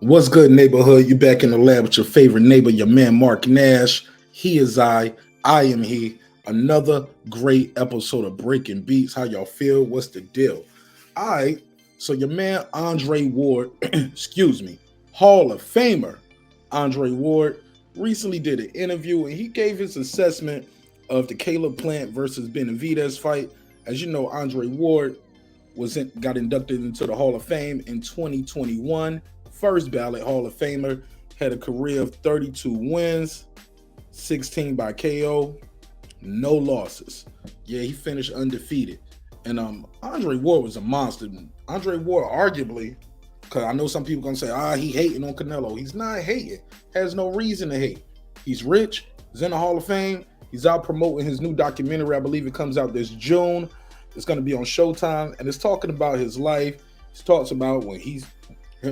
What's good, neighborhood? You back in the lab with your favorite neighbor, your man Marq Nash. He is I am he. Another great episode of Breaking Beats. How y'all feel? What's the deal? All right, so your man Andre Ward, excuse me, Hall of Famer Andre Ward recently did an interview and he gave his assessment of the Caleb Plant versus Benavidez fight. As you know, Andre Ward got inducted into the Hall of Fame in 2021. First ballot Hall of Famer, had a career of 32 wins, 16 by KO, no losses. Yeah, he finished undefeated. And Andre Ward was a monster. Andre Ward, arguably, because I know some people gonna say, he hating on Canelo. He's not hating. Has no reason to hate. He's rich. He's in the Hall of Fame. He's out promoting his new documentary. I believe it comes out this June. It's gonna be on Showtime, and it's talking about his life. He talks about when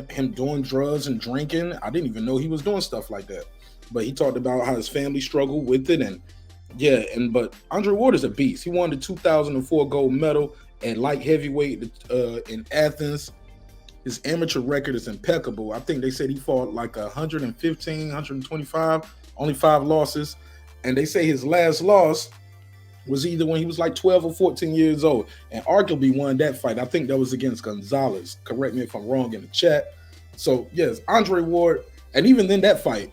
him doing drugs and drinking. I didn't even know he was doing stuff like that. But he talked about how his family struggled with it. And yeah, but Andre Ward is a beast. He won the 2004 gold medal at light heavyweight in Athens. His amateur record is impeccable. I think they said he fought like 115, 125, only 5 losses. And they say his last loss was either when he was like 12 or 14 years old, and arguably won that fight. I think that was against Gonzalez. Correct me if I'm wrong in the chat. So yes, Andre Ward, and even in that fight,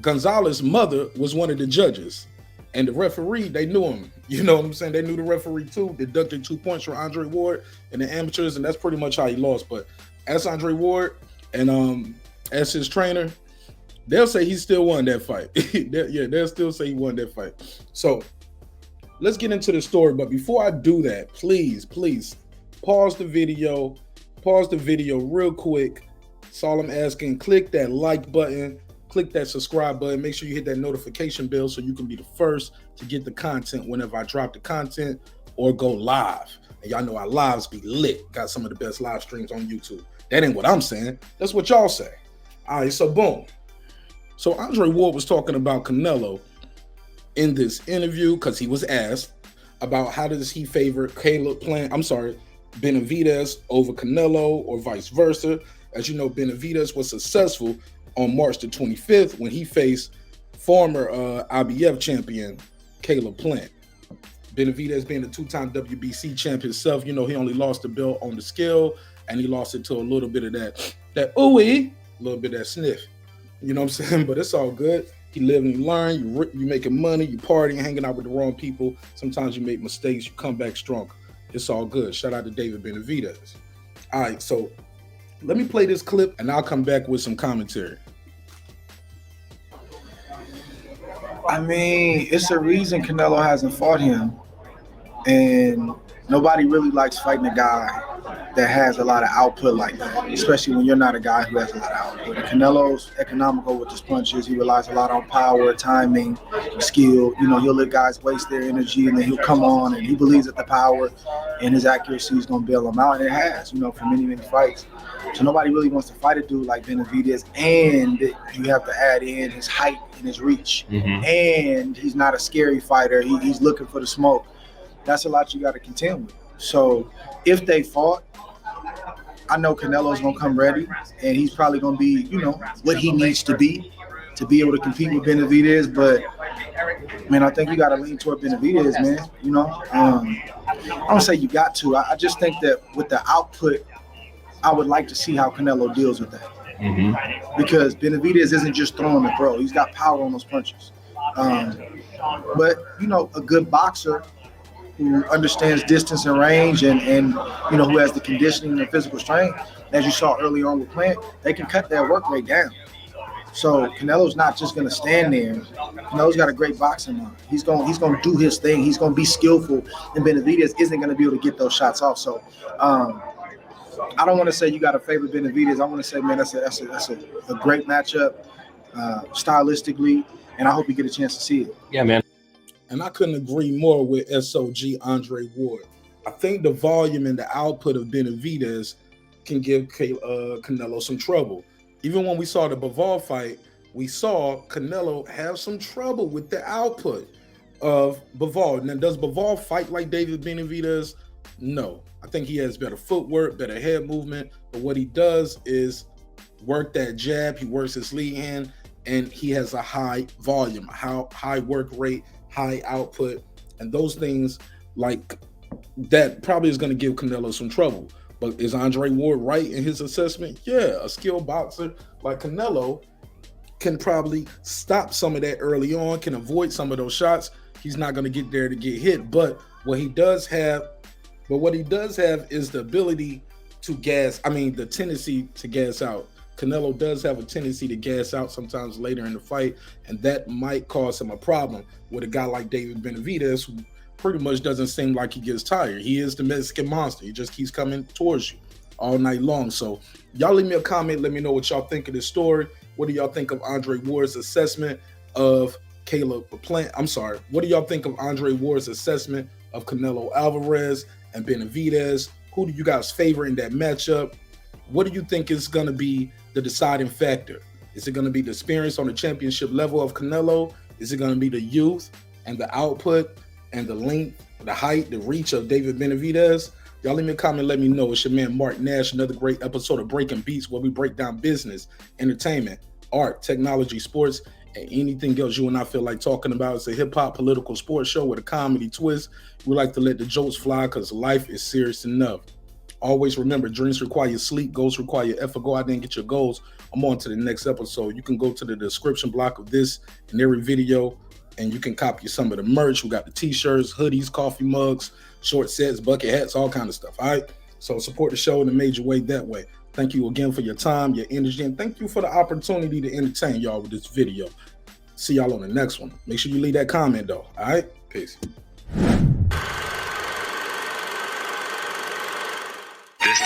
Gonzalez's mother was one of the judges, and the referee, they knew him. You know what I'm saying? They knew the referee too. Deducted 2 points from Andre Ward in the amateurs, and that's pretty much how he lost. But as Andre Ward and as his trainer, they'll say he still won that fight. They'll still say he won that fight. So let's get into the story, but before I do that, please pause the video real quick. That's all I'm asking. Click that like button, click that subscribe button, make sure you hit that notification bell so you can be the first to get the content whenever I drop the content or go live. And y'all know our lives be lit. Got some of the best live streams on YouTube. That ain't what I'm saying. That's what y'all say. All right, so boom. So Andre Ward was talking about Canelo in this interview because he was asked about how does he favor Benavidez over Canelo or vice versa. As you know, Benavidez was successful on March the 25th when he faced former IBF champion Caleb Plant. Benavidez being a 2-time WBC champ himself, you know, he only lost the belt on the scale, and he lost it to a little bit of that ooey, a little bit of that sniff. You know what I'm saying? But it's all good. You live and you learn, you making money, you partying, hanging out with the wrong people. Sometimes you make mistakes, you come back stronger. It's all good. Shout out to David Benavidez. All right, so let me play this clip and I'll come back with some commentary. I mean, it's a reason Canelo hasn't fought him. And nobody really likes fighting a guy that has a lot of output like that, especially when you're not a guy who has a lot of output. And Canelo's economical with his punches. He relies a lot on power, timing, skill. You know, he'll let guys waste their energy, and then he'll come on, and he believes that the power and his accuracy is going to bail him out, and it has, you know, for many, many fights. So nobody really wants to fight a dude like Benavidez, and you have to add in his height and his reach. And he's not a scary fighter. He's looking for the smoke. That's a lot you got to contend with. So if they fought, I know Canelo's going to come ready, and he's probably going to be, you know, what he needs to be able to compete with Benavidez. But, man, I think you got to lean toward Benavidez, man. You know, I don't say you got to. I just think that with the output, I would like to see how Canelo deals with that. Because Benavidez isn't just throwing the throw. He's got power on those punches. But, you know, a good boxer who understands distance and range and you know, who has the conditioning and the physical strength, as you saw early on with Plant, they can cut their work rate down. So Canelo's not just going to stand there. Canelo's got a great boxing mind. He's going to do his thing. He's going to be skillful, and Benavidez isn't going to be able to get those shots off. So I don't want to say you got to favor Benavidez. I want to say, man, that's a great matchup stylistically, and I hope you get a chance to see it. Yeah, man. And I couldn't agree more with SOG Andre Ward. I think the volume and the output of Benavidez can give Canelo some trouble. Even when we saw the Bivol fight, we saw Canelo have some trouble with the output of Bivol. Now, does Bivol fight like David Benavidez? No. I think he has better footwork, better head movement, but what he does is work that jab, he works his lead hand, and he has a high volume, high work rate, high output, and those things like that probably is going to give Canelo some trouble. But is Andre Ward right in his assessment? Yeah, a skilled boxer like Canelo can probably stop some of that early on, can avoid some of those shots. He's not going to get there to get hit, but what he does have is the ability to the tendency to gas out. Canelo does have a tendency to gas out sometimes later in the fight, and that might cause him a problem with a guy like David Benavidez, who pretty much doesn't seem like he gets tired. He is the Mexican monster. He just keeps coming towards you all night long. So y'all leave me a comment. Let me know what y'all think of this story. What do y'all think of Andre Ward's assessment of what do y'all think of Andre Ward's assessment of Canelo Alvarez and Benavidez? Who do you guys favor in that matchup? What do you think is going to be the deciding factor? Is it going to be the experience on the championship level of Canelo? Is it going to be the youth and the output and the length, the height, the reach of David Benavidez? Y'all leave me a comment, let me know. It's your man Marq Nash, another great episode of Breaking Beats, where we break down business, entertainment, art, technology, sports, and anything else you and I feel like talking about. It's a hip-hop political sports show with a comedy twist. We like to let the jokes fly because life is serious enough. Always remember, dreams require sleep, goals require effort. Go out there and get your goals. I'm on to the next episode. You can go to the description block of this and every video, and you can copy some of the merch. We got the t-shirts, hoodies, coffee mugs, short sets, bucket hats, all kind of stuff. All right. So support the show in a major way that way. Thank you again for your time, your energy, and thank you for the opportunity to entertain y'all with this video. See y'all on the next one. Make sure you leave that comment though. All right. Peace. This